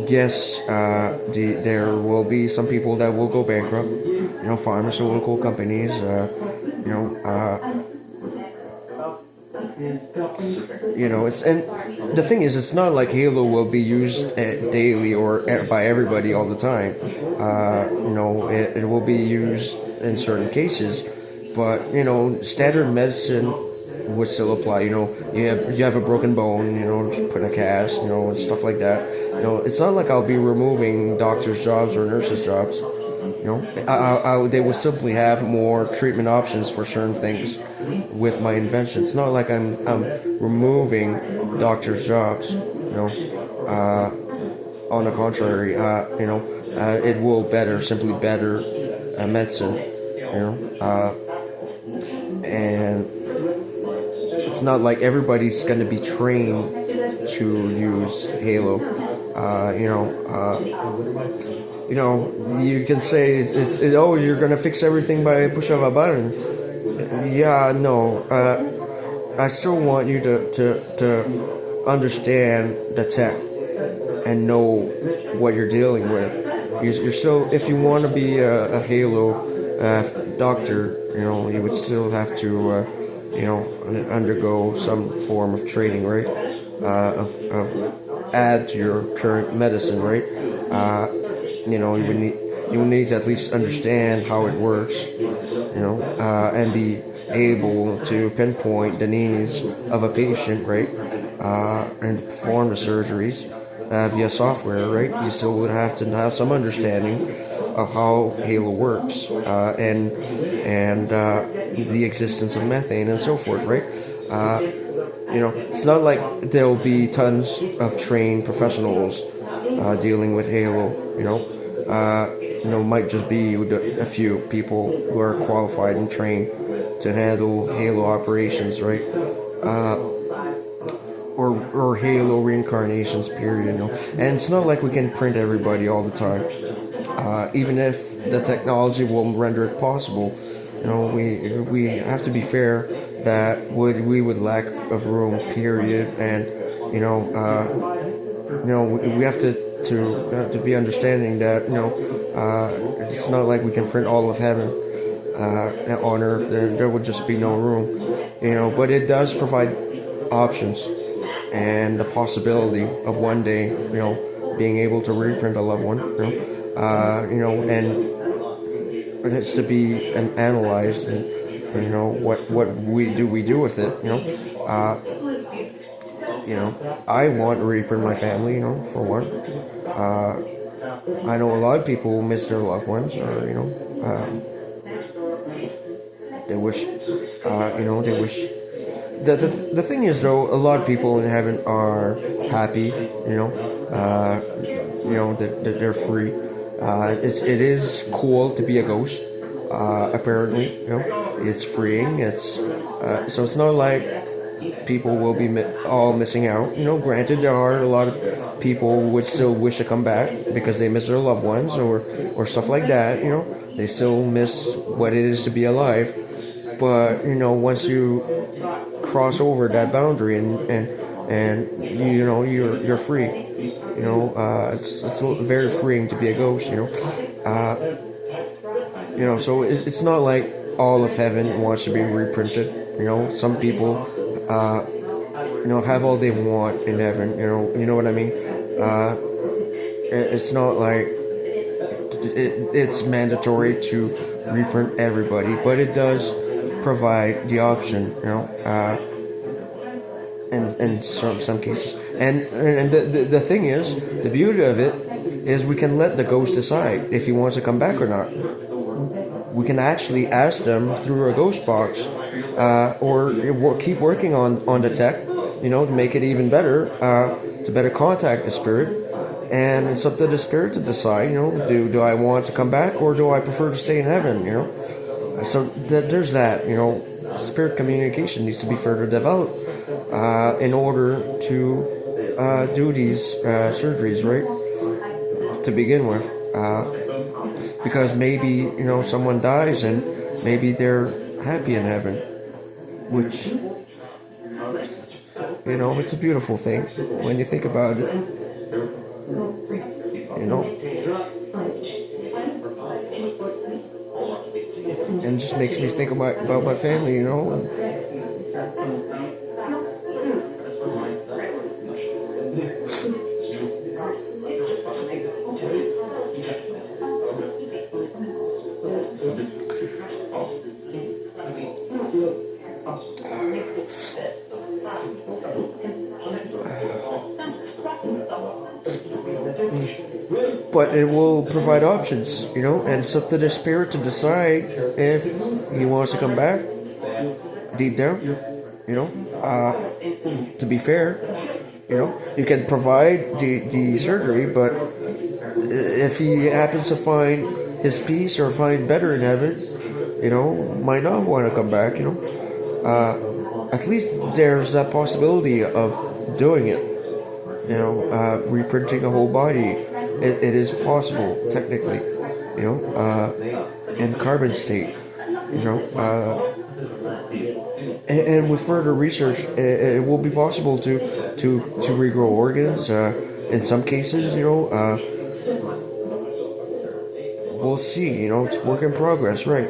Yes, there will be some people that will go bankrupt. Pharmaceutical companies. You know, uh, it's and the thing is, it's not like Halo will be used daily or by everybody all the time. It will be used in certain cases, but standard medicine would still apply. You have a broken bone, just put a cast, and stuff like that. It's not like I'll be removing doctors' jobs or nurses' jobs. They will simply have more treatment options for certain things with my invention. It's not like I'm removing doctors' jobs. On the contrary, it will simply better medicine. And it's not like everybody's going to be trained to use Halo. You can say, oh, you're gonna fix everything by a push of a button. Yeah, no. I still want you to understand the tech and know what you're dealing with. You're still, if you want to be a Halo doctor, you would still have to, undergo some form of training, right? Of add to your current medicine, right? You would need to at least understand how it works, and be able to pinpoint the needs of a patient, right? And perform the surgeries via software, right? You still would have to have some understanding of how Halo works, and the existence of methane and so forth, right? It's not like there'll be tons of trained professionals dealing with Halo. Might just be a few people who are qualified and trained to handle Halo operations, right? Or Halo reincarnations, period. And it's not like we can print everybody all the time. Even if the technology will render it possible, we have to be fair that we would lack of room, period. And we have to be understanding that it's not like we can print all of heaven on earth. There would just be no room, but it does provide options and the possibility of one day being able to reprint a loved one, and it has to be analyzed, and what we do with it. I want to reprint my family, for one. I know a lot of people miss their loved ones, or they wish, they wish. The thing is, though, a lot of people in heaven are happy, that they're free. It is cool to be a ghost. Apparently, it's freeing. So it's not like people will be all missing out. Granted, there are a lot of people who would still wish to come back because they miss their loved ones, or stuff like that. They still miss what it is to be alive. But once you cross over that boundary, and you're free. It's very freeing to be a ghost. So it's not like all of heaven wants to be reprinted. Some people have all they want in heaven. You know what I mean. It's not like it's mandatory to reprint everybody, but it does provide the option. In some cases, and the thing is, the beauty of it is we can let the ghost decide if he wants to come back or not. We can actually ask them through a ghost box, or keep working on the tech, to make it even better, to better contact the spirit. And it's up to the spirit to decide, do I want to come back, or do I prefer to stay in heaven, So there's that, spirit communication needs to be further developed in order to do these surgeries, right? To begin with. Because maybe someone dies and maybe they're happy in heaven, which You know, it's a beautiful thing when you think about it. You know, and it just makes me think about my family. You know. But it will provide options, you know, and it's up to the spirit to decide if he wants to come back deep down, you know. To be fair, you know, you can provide the surgery, but if he happens to find his peace or find better in heaven, you know, might not want to come back, you know. At least there's that possibility of doing it, you know, reprinting a whole body. It is possible, technically, you know, in carbon state, you know. And with further research, it will be possible to regrow organs. In some cases, you know, we'll see. You know, it's work in progress, right?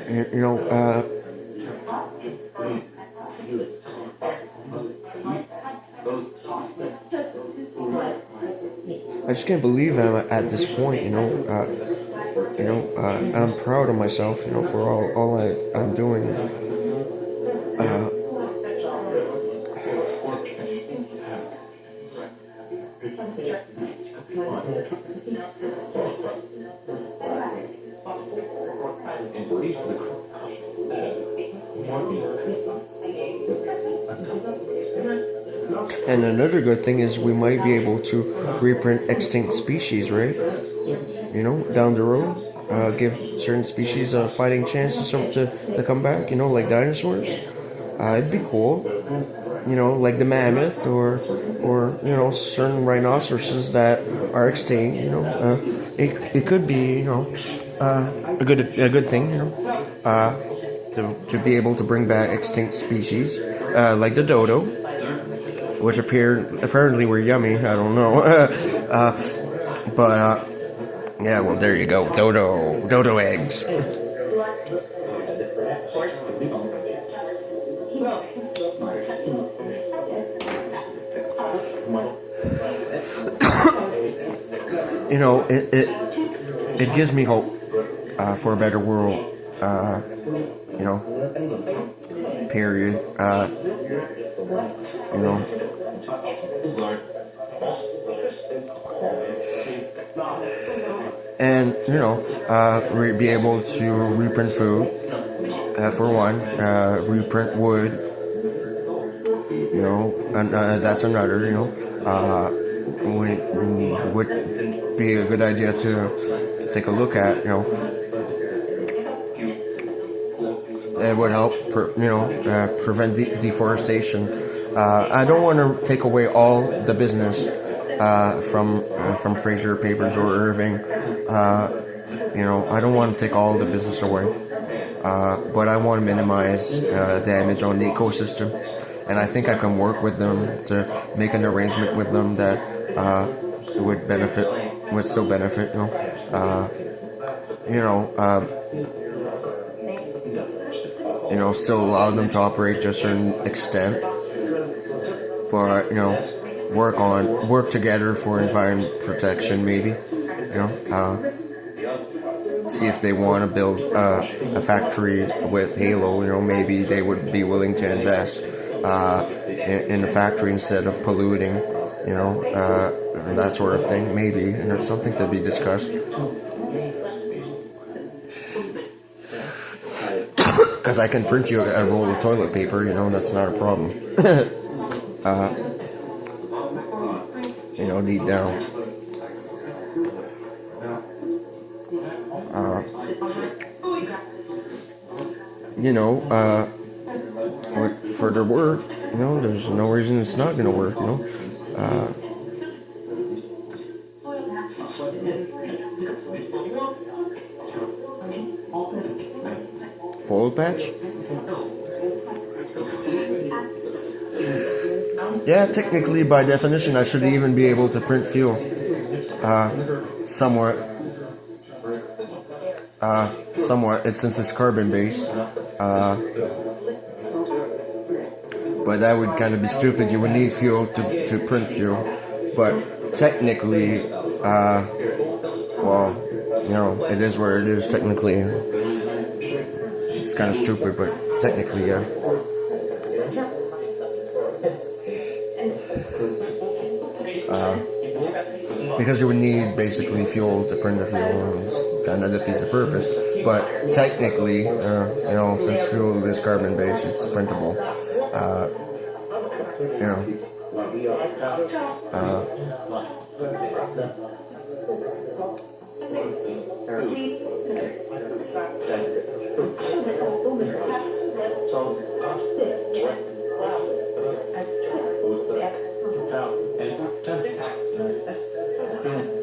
You know. I just can't believe I'm at this point, you know. I'm proud of myself, you know, for all I'm doing. And another good thing is we might be able to reprint extinct species, right? You know, down the road, give certain species a fighting chance to come back. You know, like dinosaurs. It'd be cool. You know, like the mammoth or you know, certain rhinoceroses that are extinct. You know, it could be, you know, a good thing. You know, to be able to bring back extinct species like the dodo, which apparently were yummy. I don't know, but yeah. Well, there you go, dodo eggs. You know, it gives me hope for a better world. You know, period. You know. And, you know, be able to reprint food, for one, reprint wood, you know, and that's another, you know, would be a good idea to take a look at, you know. It would help, prevent deforestation. I don't want to take away all the business from Fraser Papers or Irving. You know, I don't want to take all the business away, but I want to minimize damage on the ecosystem, and I think I can work with them to make an arrangement with them that would still benefit. You know, still allow them to operate to a certain extent, but you know, work together for environment protection, maybe. You know, see if they want to build a factory with Halo. You know, maybe they would be willing to invest in a factory instead of polluting. You know, that sort of thing, maybe, and it's something to be discussed. Because I can print you a roll of toilet paper, you know, that's not a problem. You know, deep down. You know, with further work, you know, there's no reason it's not going to work, you know. Fold patch? Yeah, technically, by definition, I should even be able to print fuel. Somewhat. Somewhat. Since it's carbon based. But that would kind of be stupid. You would need fuel to print fuel. But technically, well, it is where it is. Technically, it's kind of stupid, but technically, yeah. Because you would need basically fuel to print the fuel, it kind of defeats the purpose. But technically, since fuel is carbon based, it's printable.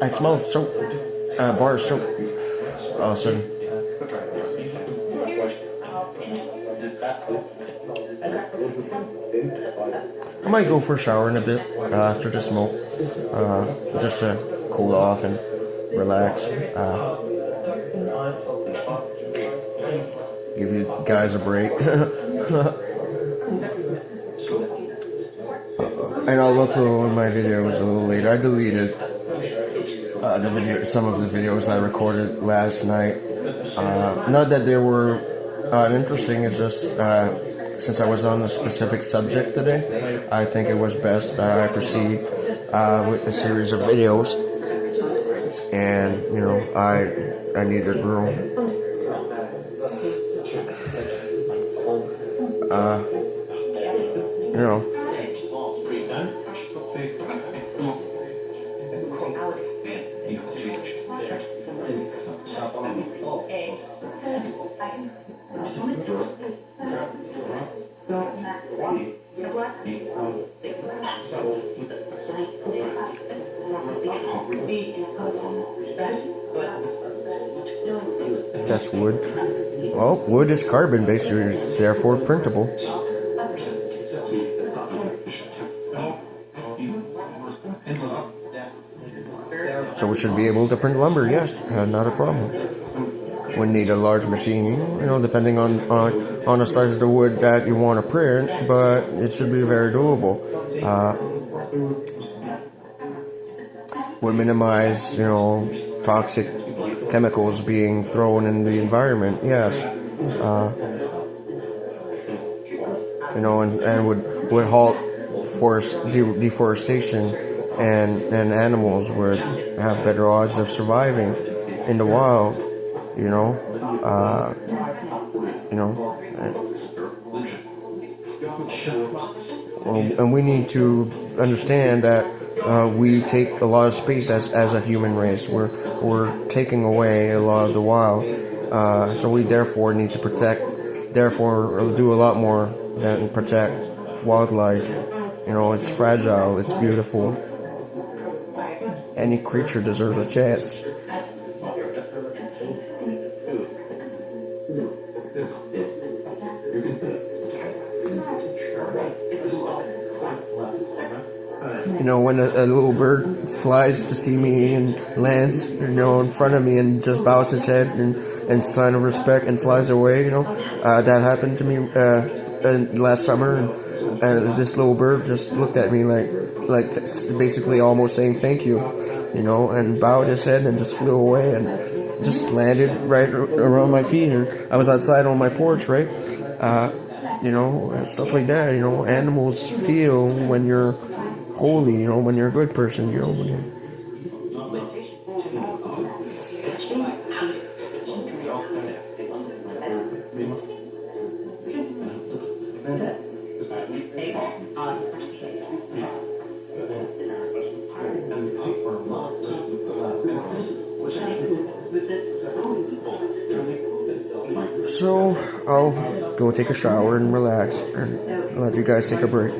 I smell soap, bar soap. All of a sudden. I might go for a shower in a bit after the smoke, just to cool off and relax. Give you guys a break. And I'll upload my videos a little later. I deleted some of the videos I recorded last night. Not that they were interesting. It's just since I was on a specific subject today, I think it was best I proceed with a series of videos. And I need to grow. That's wood. Well, wood is carbon based, therefore printable. So we should be able to print lumber, yes, not a problem. We need a large machine, depending on the size of the wood that you want to print, but it should be very doable. Would minimize, toxic chemicals being thrown in the environment, yes. And would halt forest deforestation, and animals would have better odds of surviving in the wild, and we need to understand that we take a lot of space as a human race. We're taking away a lot of the wild, so we therefore need to do a lot more than protect wildlife. It's fragile, it's beautiful. Any creature deserves a chance. When a little bird flies to see me and lands, in front of me and just bows his head and sign of respect and flies away, that happened to me last summer, and this little bird just looked at me like basically almost saying thank you, and bowed his head and just flew away and just landed right around my feet. I was outside on my porch, right? Stuff like that. Animals feel when you're holy, when you're a good person, So I'll go take a shower and relax and let you guys take a break.